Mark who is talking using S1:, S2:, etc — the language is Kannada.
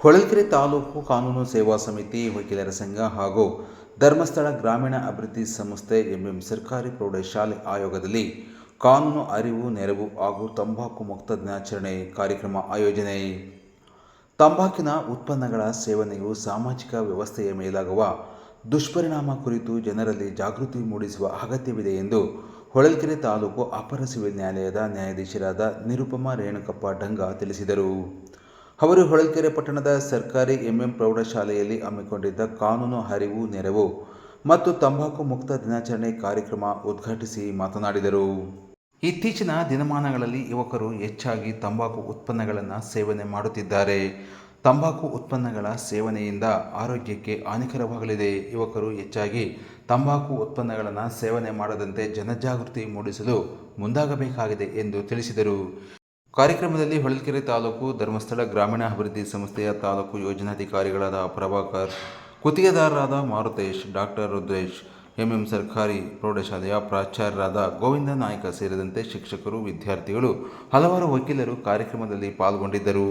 S1: ಹೊಳಲ್ಕೆರೆ ತಾಲೂಕು ಕಾನೂನು ಸೇವಾ ಸಮಿತಿ, ವಕೀಲರ ಸಂಘ ಹಾಗೂ ಧರ್ಮಸ್ಥಳ ಗ್ರಾಮೀಣ ಅಭಿವೃದ್ಧಿ ಸಂಸ್ಥೆ ಸರ್ಕಾರಿ ಪ್ರೌಢಶಾಲೆ ಆಯೋಗದಲ್ಲಿ ಕಾನೂನು ಅರಿವು ನೆರವು ಹಾಗೂ ತಂಬಾಕು ಮುಕ್ತ ದಿನಾಚರಣೆ ಕಾರ್ಯಕ್ರಮ ಆಯೋಜನೆ. ತಂಬಾಕಿನ ಉತ್ಪನ್ನಗಳ ಸೇವನೆಯು ಸಾಮಾಜಿಕ ವ್ಯವಸ್ಥೆಯ ಮೇಲಾಗುವ ದುಷ್ಪರಿಣಾಮ ಕುರಿತು ಜನರಲ್ಲಿ ಜಾಗೃತಿ ಮೂಡಿಸುವ ಅಗತ್ಯವಿದೆ ಎಂದು ಹೊಳಲ್ಕೆರೆ ತಾಲೂಕು ಅಪರ ಸಿವಿಲ್ ನ್ಯಾಯಾಲಯದ ನ್ಯಾಯಾಧೀಶರಾದ ನಿರುಪಮಾ ರೇಣುಕಪ್ಪ ಡಂಗ ತಿಳಿಸಿದರು. ಅವರು ಹೊಳಲ್ಕೆರೆ ಪಟ್ಟಣದ ಸರ್ಕಾರಿ ಪ್ರೌಢಶಾಲೆಯಲ್ಲಿ ಹಮ್ಮಿಕೊಂಡಿದ್ದ ಕಾನೂನು ಅರಿವು ನೆರವು ಮತ್ತು ತಂಬಾಕು ಮುಕ್ತ ದಿನಾಚರಣೆ ಕಾರ್ಯಕ್ರಮ ಉದ್ಘಾಟಿಸಿ ಮಾತನಾಡಿದರು. ಇತ್ತೀಚಿನ ದಿನಮಾನಗಳಲ್ಲಿ ಯುವಕರು ಹೆಚ್ಚಾಗಿ ತಂಬಾಕು ಉತ್ಪನ್ನಗಳನ್ನು ಸೇವನೆ ಮಾಡುತ್ತಿದ್ದಾರೆ. ತಂಬಾಕು ಉತ್ಪನ್ನಗಳ ಸೇವನೆಯಿಂದ ಆರೋಗ್ಯಕ್ಕೆ ಹಾನಿಕರವಾಗಲಿದೆ. ಯುವಕರು ಹೆಚ್ಚಾಗಿ ತಂಬಾಕು ಉತ್ಪನ್ನಗಳನ್ನು ಸೇವನೆ ಮಾಡದಂತೆ ಜನಜಾಗೃತಿ ಮೂಡಿಸಲು ಮುಂದಾಗಬೇಕಾಗಿದೆ ಎಂದು ತಿಳಿಸಿದರು. ಕಾರ್ಯಕ್ರಮದಲ್ಲಿ ಹೊಳಲ್ಕೆರೆ ತಾಲೂಕು ಧರ್ಮಸ್ಥಳ ಗ್ರಾಮೀಣ ಅಭಿವೃದ್ಧಿ ಸಂಸ್ಥೆಯ ತಾಲೂಕು ಯೋಜನಾಧಿಕಾರಿಗಳಾದ ಪ್ರಭಾಕರ್, ಗುತ್ತಿಗೆದಾರರಾದ ಮಾರುತೇಶ್, ಡಾಕ್ಟರ್ ರುದ್ರೇಶ್, ಸರ್ಕಾರಿ ಪ್ರೌಢಶಾಲೆಯ ಪ್ರಾಚಾರ್ಯರಾದ ಗೋವಿಂದ ನಾಯಕ ಸೇರಿದಂತೆ ಶಿಕ್ಷಕರು, ವಿದ್ಯಾರ್ಥಿಗಳು, ಹಲವಾರು ವಕೀಲರು ಕಾರ್ಯಕ್ರಮದಲ್ಲಿ ಪಾಲ್ಗೊಂಡಿದ್ದರು.